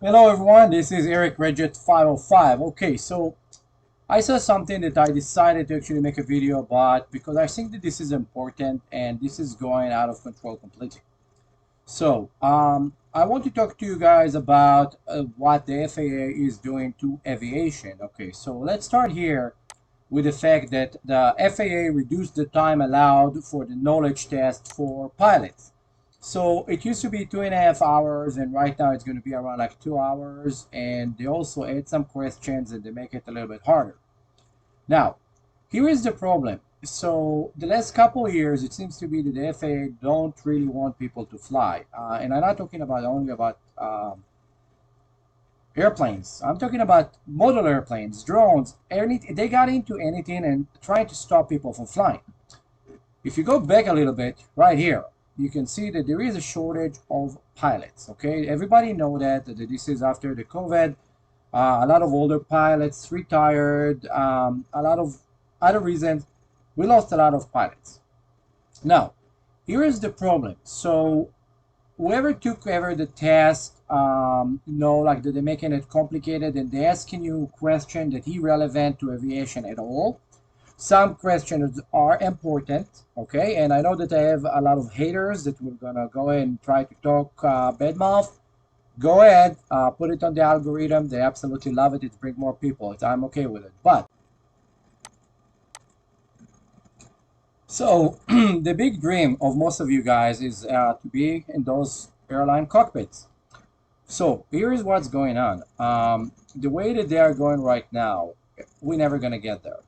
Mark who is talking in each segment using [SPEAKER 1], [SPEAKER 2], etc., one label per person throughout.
[SPEAKER 1] Hello everyone, this is Eric Regit 505. Okay, so I saw something that I decided to actually make a video about because I think that this is important and this is going out of control completely. So, I want to talk to you guys about what the FAA is doing to aviation. Okay, so let's start here with the fact that the FAA reduced the time allowed for the knowledge test for pilots. So it used to be 2.5 hours, and right now it's going to be around like 2 hours. And they also add some questions and they make it a little bit harder. Now, here is the problem. So the last couple of years, it seems to be that the FAA don't really want people to fly, and I'm not talking about only about airplanes. I'm talking about model airplanes, drones. They got into anything and trying to stop people from flying. If you go back a little bit, right here, you can see that there is a shortage of pilots. Okay, everybody know that this is after the COVID. A lot of older pilots retired. A lot of other reasons. We lost a lot of pilots. Now, here is the problem. So whoever took ever the test, like they're making it complicated and they're asking you question that irrelevant to aviation at all. Some questions are important, okay? And I know that I have a lot of haters that we're gonna go ahead and try to talk bad mouth. Go ahead, put it on the algorithm. They absolutely love it. It brings more people. I'm okay with it. But so the big dream of most of you guys is to be in those airline cockpits. So here's what's going on. The way that they are going right now, we're never gonna get there.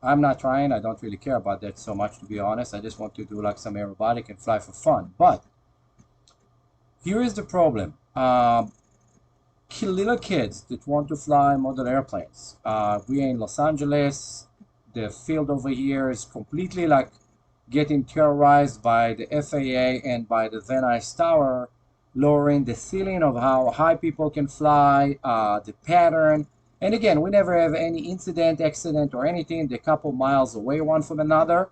[SPEAKER 1] I'm not trying. I don't really care about that so much, to be honest. I just want to do like some aerobatic and fly for fun. But here is the problem. Little kids that want to fly model airplanes. We're in Los Angeles. The field over here is completely like getting terrorized by the FAA and by the Van Nuys Tower, lowering the ceiling of how high people can fly, the pattern. And again, we never have any incident, accident, or anything. They're a couple miles away one from another.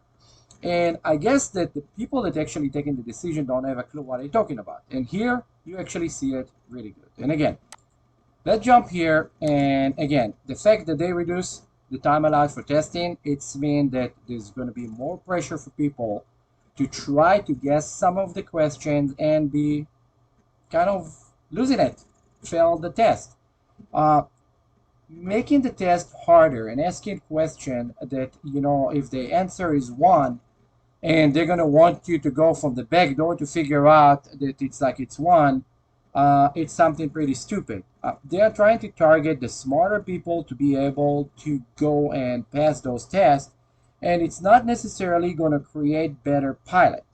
[SPEAKER 1] And I guess that the people that actually taking the decision don't have a clue what they're talking about. And here you actually see it really good. And again, let's jump here. And again, the fact that they reduce the time allowed for testing, it's mean that there's going to be more pressure for people to try to guess some of the questions and be kind of losing it, fail the test. Making the test harder and asking question that, if the answer is one, and they're going to want you to go from the back door to figure out that it's one, it's something pretty stupid. They are trying to target the smarter people to be able to go and pass those tests, and it's not necessarily going to create better pilot.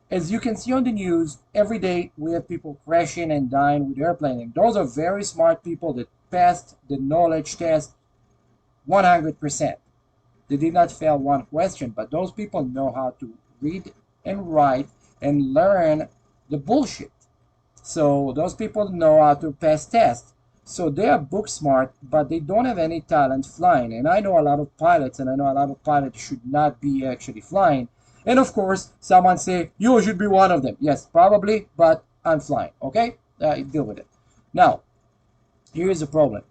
[SPEAKER 1] As you can see on the news, every day we have people crashing and dying with airplane, and those are very smart people that passed the knowledge test 100%. They did not fail one question, but those people know how to read and write and learn the bullshit. So those people know how to pass tests. So they are book smart, but they don't have any talent flying. And I know a lot of pilots, and I know a lot of pilots should not be actually flying. And of course, someone say, you should be one of them. Yes, probably, but I'm flying, okay? Deal with it. Now, here is the problem.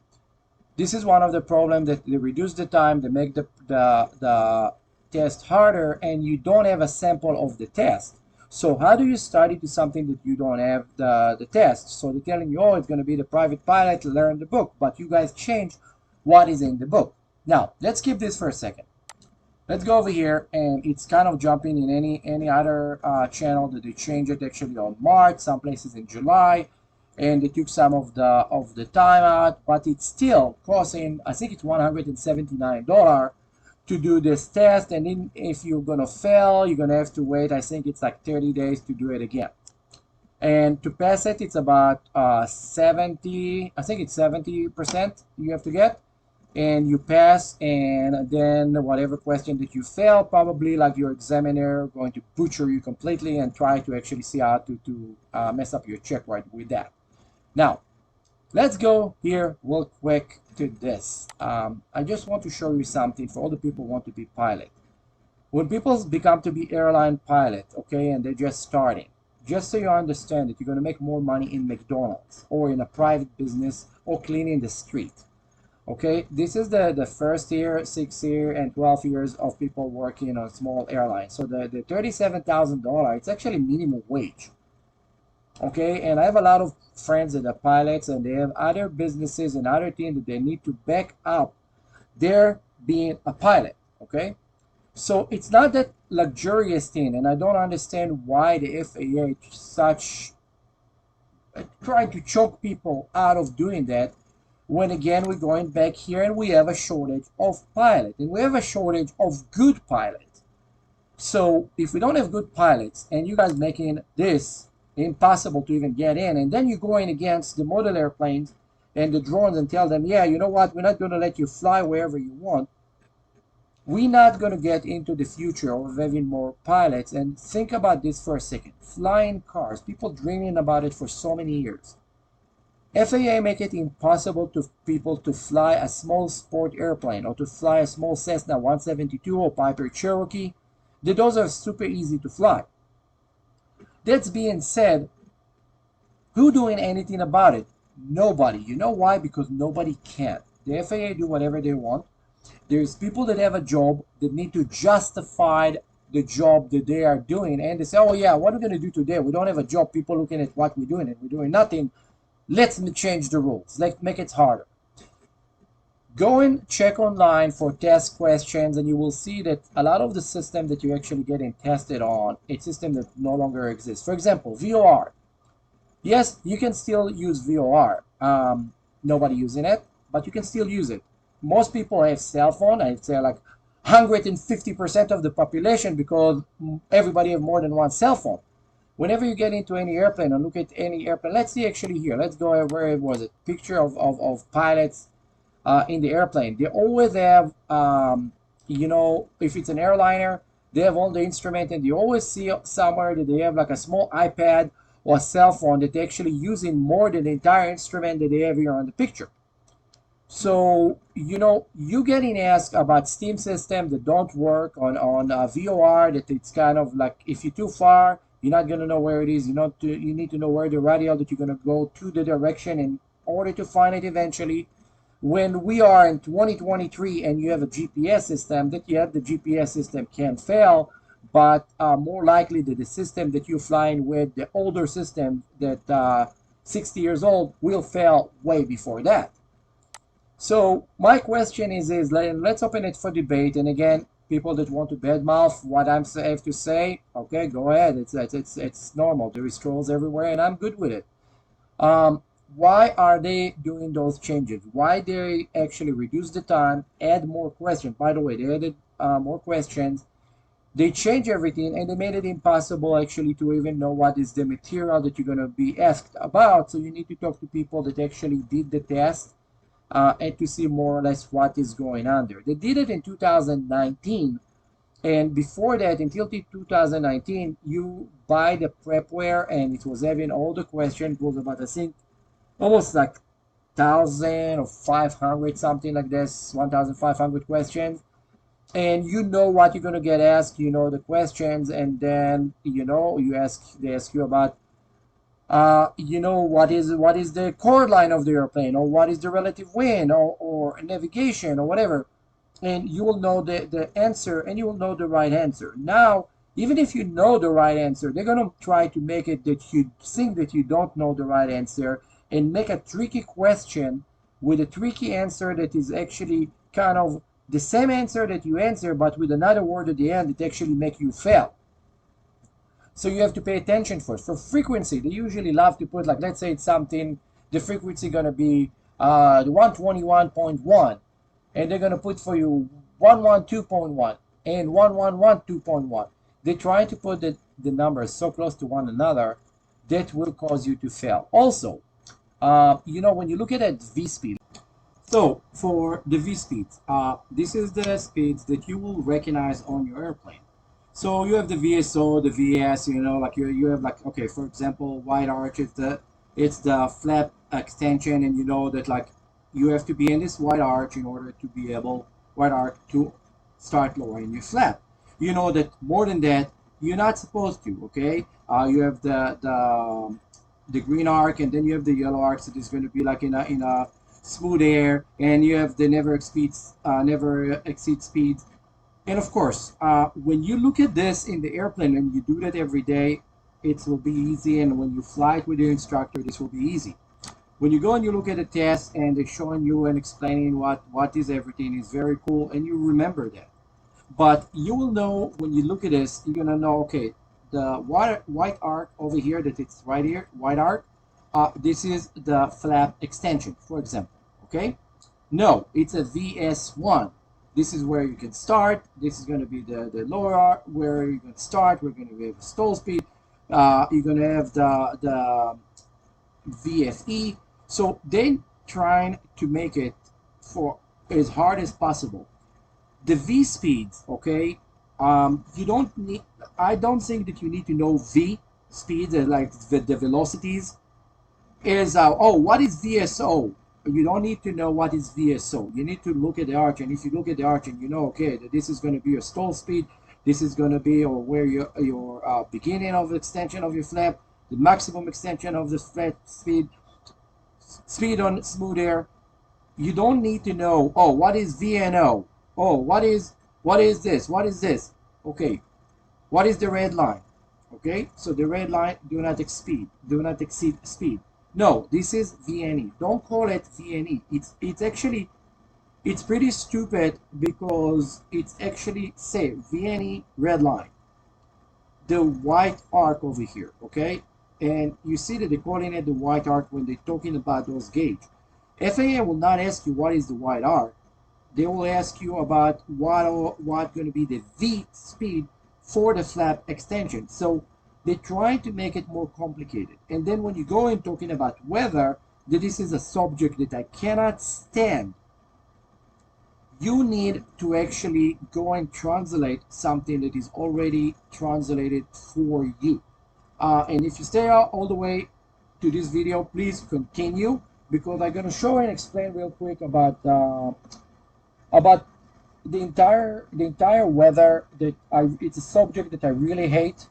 [SPEAKER 1] This is one of the problems that they reduce the time, they make the test harder, and you don't have a sample of the test. So how do you study to something that you don't have the test? So they're telling you, oh, it's going to be the private pilot, learn the book, but you guys change what is in the book. Now, let's keep this for a second. Let's go over here, and it's kind of jumping in any other channel that they change it actually on March, some places in July, and they took some of the time out, but it's still costing, I think it's $179 to do this test, and then if you're gonna fail, you're gonna have to wait, I think it's like 30 days to do it again. And to pass it, it's about 70, I think it's 70% you have to get, and you pass, and then whatever question that you fail, probably like your examiner going to butcher you completely and try to actually see how to mess up your check right with that. Now, let's go here real quick to this. I just want to show you something for all the people who want to be pilot. When people become to be airline pilot, okay, and they're just starting, just so you understand that you're going to make more money in McDonald's or in a private business or cleaning the street. Okay, this is the first year, 6 year, and 12 years of people working on small airlines. So the $37,000, it's actually minimum wage. Okay, and I have a lot of friends that are pilots, and they have other businesses and other things that they need to back up their being a pilot. Okay, so it's not that luxurious thing, and I don't understand why the FAA such trying to choke people out of doing that, when again we're going back here and we have a shortage of pilots, and we have a shortage of good pilots. So if we don't have good pilots and you guys making this impossible to even get in, and then you're going against the model airplanes and the drones and tell them, yeah, you know what, we're not going to let you fly wherever you want, we're not going to get into the future of having more pilots. And think about this for a second. Flying cars, people dreaming about it for so many years. FAA make it impossible to people to fly a small sport airplane or to fly a small Cessna 172 or Piper Cherokee. Those are super easy to fly. That's being said, who doing anything about it? Nobody. You know why? Because nobody can. The FAA do whatever they want. There's people that have a job that need to justify the job that they are doing, and they say, oh yeah, what are we going to do today? We don't have a job. People looking at what we're doing and we're doing nothing. Let's change the rules. Let's make it harder. Go and check online for test questions, and you will see that a lot of the system that you're actually getting tested on, it's a system that no longer exists. For example, VOR. Yes, you can still use VOR. Nobody using it, but you can still use it. Most people have cell phone. I'd say like 150% of the population, because everybody have more than one cell phone. Whenever you get into any airplane and look at any airplane, let's see actually here. Let's go where it was a picture of pilots in the airplane. They always have, you know, if it's an airliner, they have all the instrument, and you always see somewhere that they have like a small iPad or a cell phone that they're actually using more than the entire instrument that they have here on the picture. So, you know, you getting asked about steam system that don't work on VOR, that it's kind of like if you're too far, you're not going to know where it is. You need to know where the radial that you're going to go to the direction in order to find it eventually. When we are in 2023 and you have a GPS system, that yeah, the GPS system can fail, but more likely that the system that you're flying with, the older system that 60 years old, will fail way before that. So my question is let's open it for debate. And again, people that want to badmouth what I'm safe to say, okay, go ahead. It's normal. There is trolls everywhere, and I'm good with it. Why are they doing those changes? Why they actually reduce the time, add more questions? By the way, they added more questions. They changed everything, and they made it impossible actually to even know what is the material that you're going to be asked about. So you need to talk to people that actually did the test and to see more or less what is going on there. They did it in 2019, and before that, until 2019, you buy the prepware, and it was having all the questions. It was about, I think, almost like 1,000 or 500, something like this, 1,500 questions. And you know what you're going to get asked, you know the questions, and then, you know, they ask you about you know, what is the chord line of the airplane, or what is the relative wind, or navigation, or whatever, and you will know the answer, and you will know the right answer. Now, even if you know the right answer, they're going to try to make it that you think that you don't know the right answer, and make a tricky question with a tricky answer that is actually kind of the same answer that you answer, but with another word at the end that actually make you fail. So you have to pay attention first. For frequency, they usually love to put, like, let's say it's something, the frequency going to be 121.1, and they're going to put for you 112.1 and 1112.1. They try to put the numbers so close to one another that will cause you to fail. Also, you know, when you look at that V speed, so for the V speeds, this is the speeds that you will recognize on your airplane. So you have the VSO, the VS, you know, like you have like, okay, for example, wide arch is it's the flap extension, and you know that like you have to be in this wide arch in order to be able, wide arch, to start lowering your flap. You know that more than that, You're not supposed to, okay? You have the green arc, and then you have the yellow arc, so there's going to be like in a smooth air, and you have the never exceed speeds. And of course, when you look at this in the airplane and you do that every day, it will be easy. And when you fly it with your instructor, this will be easy. When you go and you look at a test and they're showing you and explaining what is everything, is very cool, and you remember that. But you will know when you look at this, you're gonna know, okay, the white arc over here, that it's right here, white arc, this is the flap extension, for example, okay? No, it's a VS1. This is where you can start. This is going to be the lower arc where you're going to start. We're going to have a stall speed. You're going to have the VFE. So they're trying to make it for as hard as possible. The V speeds, okay, you don't need, I don't think that you need to know V speeds, like the velocities. Is, oh, what is VSO? You don't need to know what is VSO. You need to look at the arch, and if you look at the arch and you know, okay, that this is going to be your stall speed, this is going to be, or where your beginning of extension of your flap, the maximum extension of the flap speed, speed on smooth air. You don't need to know, oh, what is VNO? Oh, what is this? What is this? Okay, what is the red line? Okay, so the red line, do not exceed speed. No, this is VNE. Don't call it VNE. It's actually, it's pretty stupid because it's actually, say, VNE red line, the white arc over here, okay? And you see that they're calling it the white arc when they're talking about those gauge. FAA will not ask you what is the white arc. They will ask you about what going to be the V speed for the flap extension. So they're trying to make it more complicated. And then when you go in talking about weather, that this is a subject that I cannot stand, you need to actually go and translate something that is already translated for you. And if you stay out all the way to this video, please continue, because I'm going to show and explain real quick about the entire weather. That it's a subject that I really hate.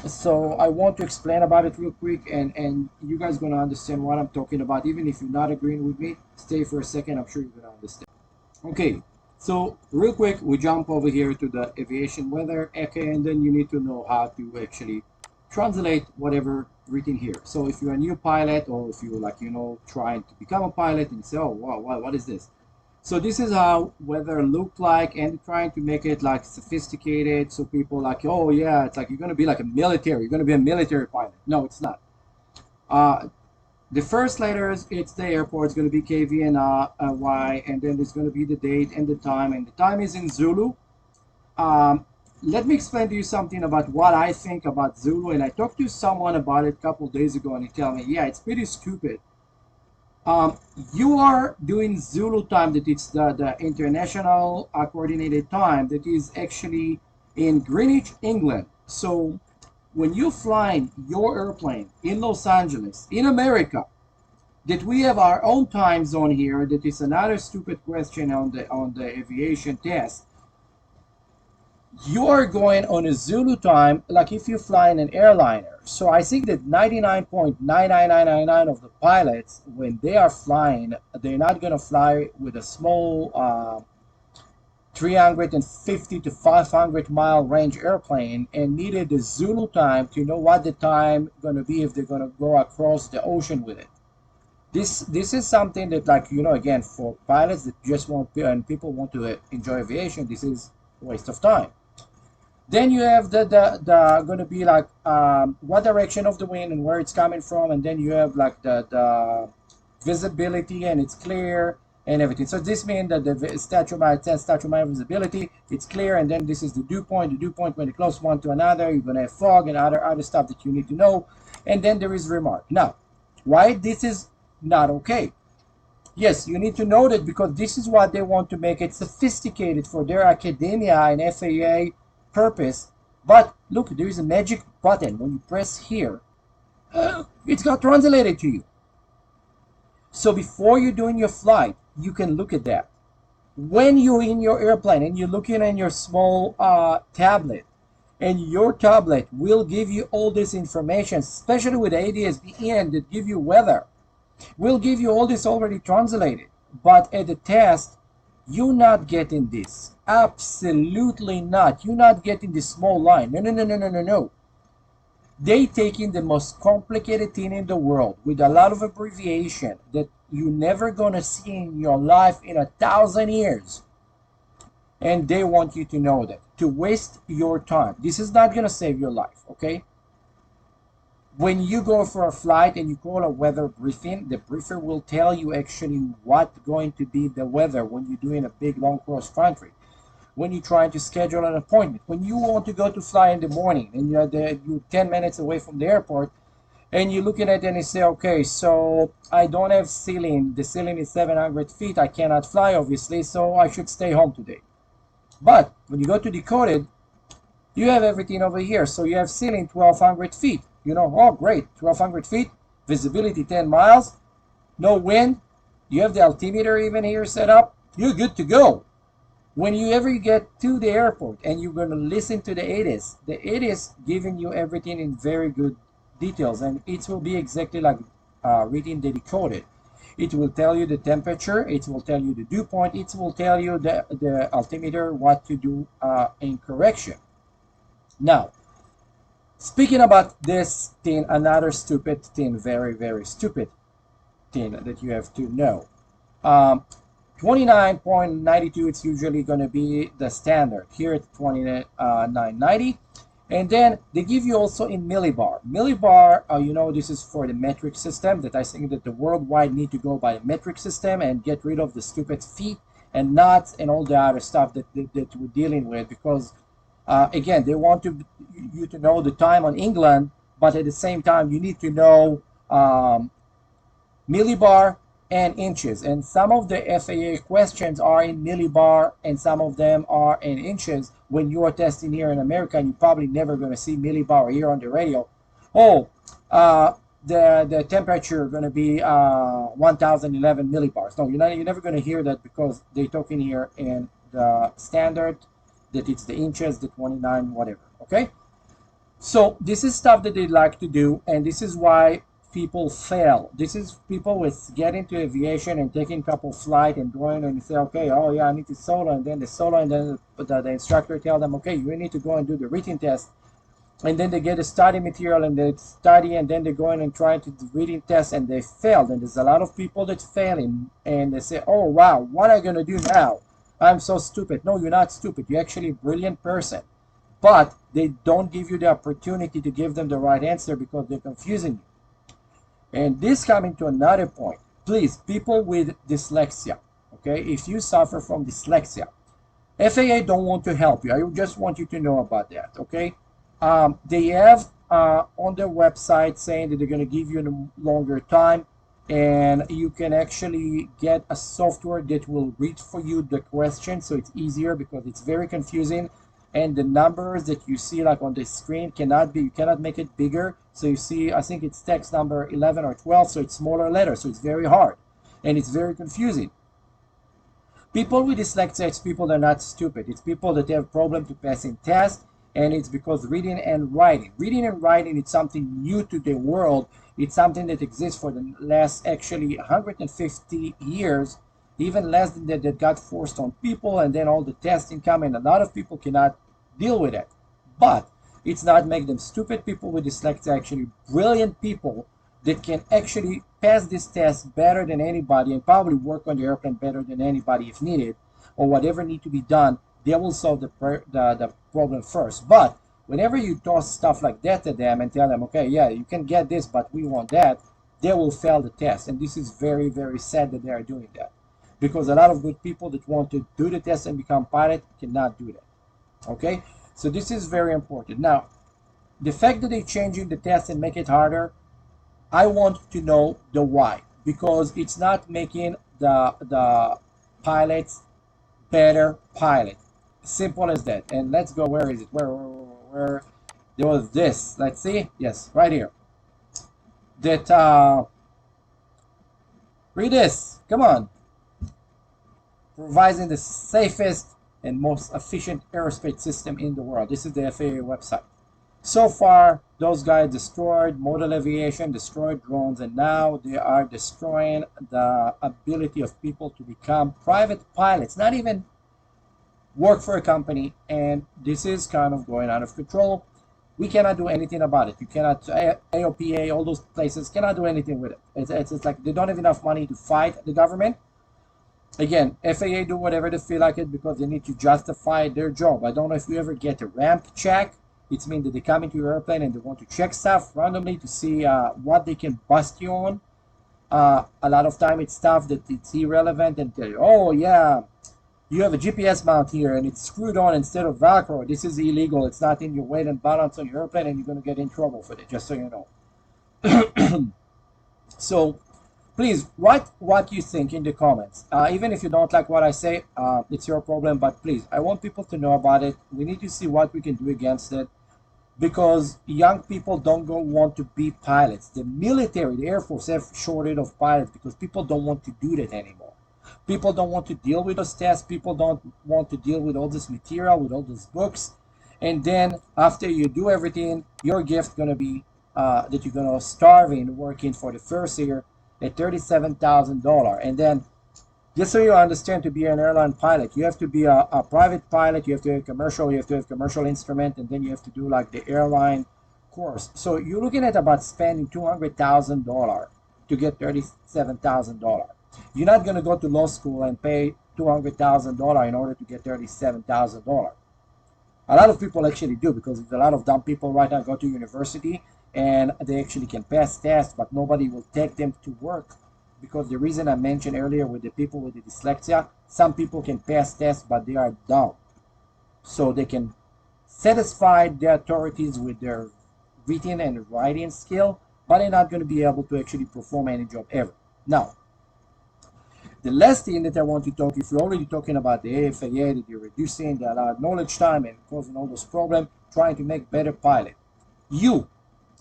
[SPEAKER 1] So I want to explain about it real quick, and you guys are going to understand what I'm talking about. Even if you're not agreeing with me, stay for a second, I'm sure you're going to understand. Okay, so real quick, we jump over here to the aviation weather, okay, and then you need to know how to actually translate whatever written here. So if you're a new pilot, or if you're, like, you know, trying to become a pilot and you say, oh, wow, what is this? So this is how weather look like, and trying to make it like sophisticated, so people like, oh yeah, it's like you're going to be like a military, you're going to be a military pilot. No, it's not. The first letters, it's the airport, it's going to be KV and Y, and then there's going to be the date and the time is in Zulu. Let me explain to you something about what I think about Zulu, and I talked to someone about it a couple days ago, and he told me, yeah, it's pretty stupid. You are doing Zulu time, that it's the international coordinated time, that is actually in Greenwich, England. So when you fly your airplane in Los Angeles, in America, that we have our own time zone here, that is another stupid question on the aviation test. You are going on a Zulu time, like if you fly in an airliner. So I think that 99.99999 of the pilots, when they are flying, they're not going to fly with a small 350 to 500 mile range airplane, and needed the Zulu time to know what the time going to be if they're going to go across the ocean with it. This is something that, like, you know, again, for pilots that just want, and people want to enjoy aviation, this is a waste of time. Then you have the going to be like what direction of the wind and where it's coming from, and then you have like the visibility, and it's clear and everything. So this means that the statute visibility, it's clear, and then this is the dew point. The dew point, when it close one to another, you're gonna have fog and other stuff that you need to know. And then there is remark. Now, why this is not okay? Yes, you need to know that because this is what they want to make it sophisticated for their academia and FAA purpose. But look, there is a magic button. When you press here, it's got translated to you. So before you're doing your flight, you can look at that. When you're in your airplane and you're looking at your small tablet, And your tablet will give you all this information, especially with ADS-B that give you weather. We'll give you all this already translated. But at the test, you're not getting this. Absolutely not. You're not getting the small line. No, no, no, no, no, no, no. They taking the most complicated thing in the world with a lot of abbreviation that you're never gonna see in your life in 1,000 years. And they want you to know that, to waste your time. This is not gonna save your life, okay? When you go for a flight and you call a weather briefing, the briefer will tell you actually what's going to be the weather when you're doing a big long cross country. When you're trying to schedule an appointment, when you want to go to fly in the morning and you're 10 minutes away from the airport and you're looking at it and you say, okay, so I don't have ceiling. The ceiling is 700 feet. I cannot fly, obviously, so I should stay home today. But when you go to Decoded, you have everything over here. So you have ceiling 1,200 feet. You know, oh, great, 1,200 feet, visibility 10 miles, no wind. You have the altimeter even here set up. You're good to go. When you ever get to the airport and you're going to listen to the ATIS is giving you everything in very good details, and it will be exactly like reading the Decoded. It will tell you the temperature, it will tell you the dew point, it will tell you the altimeter, what to do in correction. Now, speaking about this thing, another stupid thing, very, very stupid thing that you have to know. 29.92, it's usually going to be the standard. Here it's 29.90. And then they give you also in millibar. Millibar, you know, this is for the metric system that I think that the worldwide need to go by the metric system and get rid of the stupid feet and knots and all the other stuff that we're dealing with, because again, they want you to know the time on England, but at the same time, you need to know millibar and inches. And some of the FAA questions are in millibar and some of them are in inches. When you are testing here in America, and you're probably never going to see millibar here on the radio. Oh, the temperature going to be 1011 millibars. No, you're never going to hear that, because they're talking here in the standard that it's the inches, the 29, whatever. Okay, so this is stuff that they like to do, and this is why people fail. This is people with get into aviation and taking a couple flight and going and say, okay, oh yeah, I need to solo, and then the solo, and then the instructor tell them, okay, you need to go and do the written test, and then they get a study material and they study, and then they go in and try to do reading test and they failed. And there's a lot of people that failing, and they say, oh wow, what am I gonna do now? I'm so stupid. No, you're not stupid. You're actually a brilliant person, but they don't give you the opportunity to give them the right answer because they're confusing you. And this coming to another point, please, people with dyslexia, okay, if you suffer from dyslexia, FAA don't want to help you. I just want you to know about that, okay? They have on their website saying that they're going to give you a longer time, and you can actually get a software that will read for you the question, so it's easier, because it's very confusing. And the numbers that you see like on the screen you cannot make it bigger. So you see, I think it's text number 11 or 12, so it's smaller letters, so it's very hard and it's very confusing. People with dyslexia, it's people that are not stupid. It's people that have problem to passing tests, and it's because reading and writing, it's something new to the world. It's something that exists for the last actually 150 years. Even less than that got forced on people, and then all the testing come, and a lot of people cannot deal with it. But it's not make them stupid. People with dyslexia actually brilliant people that can actually pass this test better than anybody, and probably work on the airplane better than anybody if needed, or whatever need to be done. They will solve the problem first. But whenever you toss stuff like that to them and tell them, okay, yeah, you can get this, but we want that, they will fail the test. And this is very, very sad that they are doing that, because a lot of good people that want to do the test and become pilot cannot do that. Okay, so this is very important. Now, the fact that they're changing the test and make it harder, I want to know the why, because it's not making the pilots better pilot. Simple as that. And let's go, where is it? Where there was this. Let's see. Yes, right here. That read this. Come on. Providing the safest and most efficient airspace system in the world. This is the FAA website. So far, those guys destroyed model aviation, destroyed drones, and now they are destroying the ability of people to become private pilots, not even work for a company, and this is kind of going out of control. We cannot do anything about it. You cannot, AOPA, all those places cannot do anything with it. It's like they don't have enough money to fight the government. Again, FAA do whatever they feel like it because they need to justify their job. I don't know if you ever get a ramp check. It means that they come into your airplane and they want to check stuff randomly to see what they can bust you on. A lot of time it's stuff that it's irrelevant and tell you, oh yeah, you have a GPS mount here and it's screwed on instead of Velcro. This is illegal. It's not in your weight and balance on your airplane and you're going to get in trouble for it, just so you know. So please write what you think in the comments. Even if you don't like what I say, it's your problem, but please, I want people to know about it. We need to see what we can do against it, because young people don't want to be pilots. The military, the Air Force have shortage of pilots because people don't want to do that anymore. People don't want to deal with those tests. People don't want to deal with all this material, with all these books. And then after you do everything, your gift going to be that you're going to starve in working for the first year at $37,000. And then, just so you understand, to be an airline pilot, you have to be a private pilot, you have to have commercial, you have to have commercial instrument, and then you have to do like the airline course. So you're looking at about spending $200,000 to get $37,000. You're not going to go to law school and pay $200,000 in order to get $37,000. A lot of people actually do, because there's a lot of dumb people right now go to university and they actually can pass tests, but nobody will take them to work. Because the reason I mentioned earlier with the people with the dyslexia, some people can pass tests, but they are dumb. So they can satisfy the authorities with their reading and writing skill, but they're not going to be able to actually perform any job ever. Now, the last thing that I want to talk, if you're already talking about the FAA, that you're reducing the allowed knowledge time and causing all those problems, trying to make better pilot. You,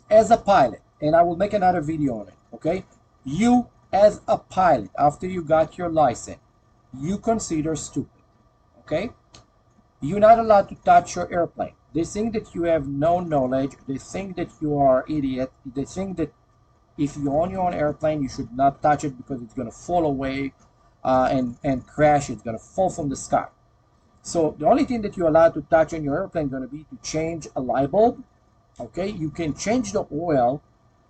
[SPEAKER 1] as a pilot, and I will make another video on it, okay? You, as a pilot, after you got your license, you consider stupid, okay? You're not allowed to touch your airplane. They think that you have no knowledge. They think that you are an idiot. They think that if you own your own airplane, you should not touch it because it's going to fall away and crash. It's going to fall from the sky. So the only thing that you're allowed to touch on your airplane is going to be to change a light bulb, okay? You can change the oil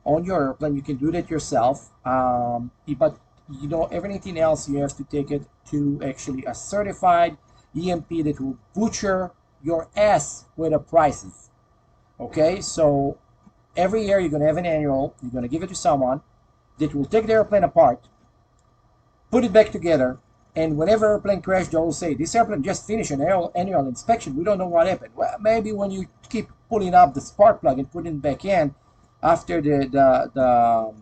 [SPEAKER 1] on your airplane. You can do that yourself, but you know, everything else you have to take it to actually a certified EMP that will butcher your ass with the prices. Okay, so every year you're going to have an annual. You're going to give it to someone that will take the airplane apart, put it back together, and whenever airplane crash, they'll say, this airplane just finished an annual inspection. We don't know what happened. Well, maybe when you keep pulling up the spark plug and putting it back in, after the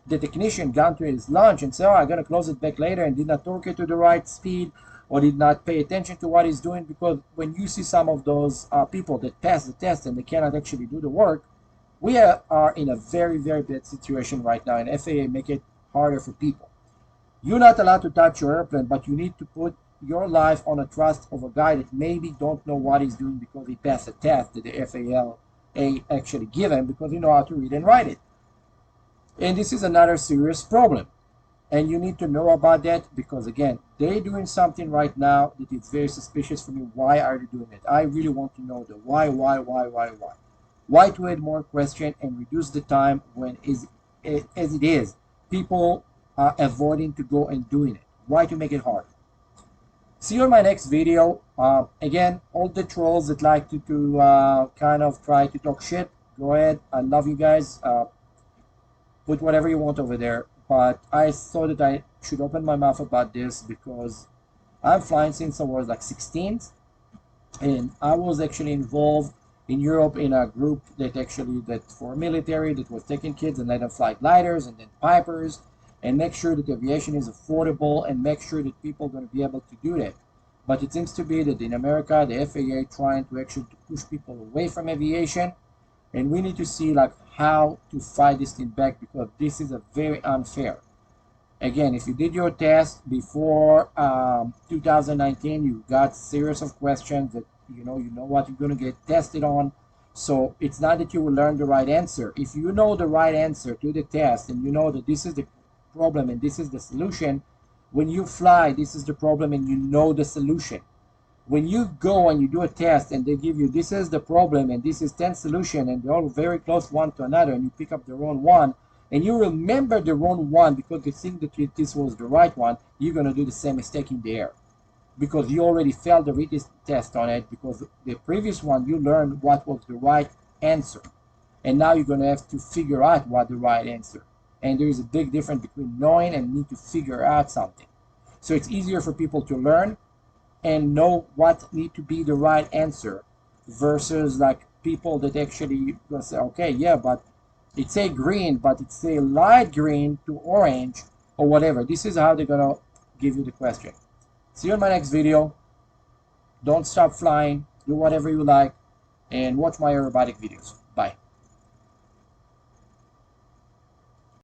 [SPEAKER 1] technician gone to his lunch and said, oh, I'm going to close it back later, and did not torque it to the right speed, or did not pay attention to what he's doing. Because when you see some of those people that pass the test and they cannot actually do the work, we are in a very, very bad situation right now, and FAA make it harder for people. You're not allowed to touch your airplane, but you need to put your life on a trust of a guy that maybe don't know what he's doing because he passed a test that the FAA actually give him because you know how to read and write it. And this is another serious problem. And you need to know about that because, again, they're doing something right now that is very suspicious for me. Why are they doing it? I really want to know the why. Why to add more question and reduce the time when, as it is, people are avoiding to go and doing it. Why to make it hard? See you in my next video. Again, all the trolls that like to kind of try to talk shit, go ahead. I love you guys. Put whatever you want over there. But I thought that I should open my mouth about this because I'm flying since I was like 16. And I was actually involved in Europe in a group that for military that was taking kids and let them fly gliders and then pipers, and make sure that aviation is affordable and make sure that people are going to be able to do that. But it seems to be that in America, the FAA trying to actually push people away from aviation, and we need to see like how to fight this thing back because this is a very unfair. Again, if you did your test before 2019, you got series of questions that you know what you're going to get tested on. So it's not that you will learn the right answer. If you know the right answer to the test and you know that this is the problem and this is the solution, when you fly, this is the problem and you know the solution. When you go and you do a test and they give you this is the problem and this is 10 solution and they're all very close one to another and you pick up the wrong one and you remember the wrong one because you think that this was the right one, you're going to do the same mistake in the air because you already failed the written test on it because the previous one you learned what was the right answer and now you're going to have to figure out what the right answer. And there is a big difference between knowing and need to figure out something. So it's easier for people to learn and know what need to be the right answer versus like people that actually gonna say, okay, yeah, but it's a green, but it's a light green to orange or whatever. This is how they're gonna give you the question. See you in my next video. Don't stop flying, do whatever you like, and watch my aerobatic videos.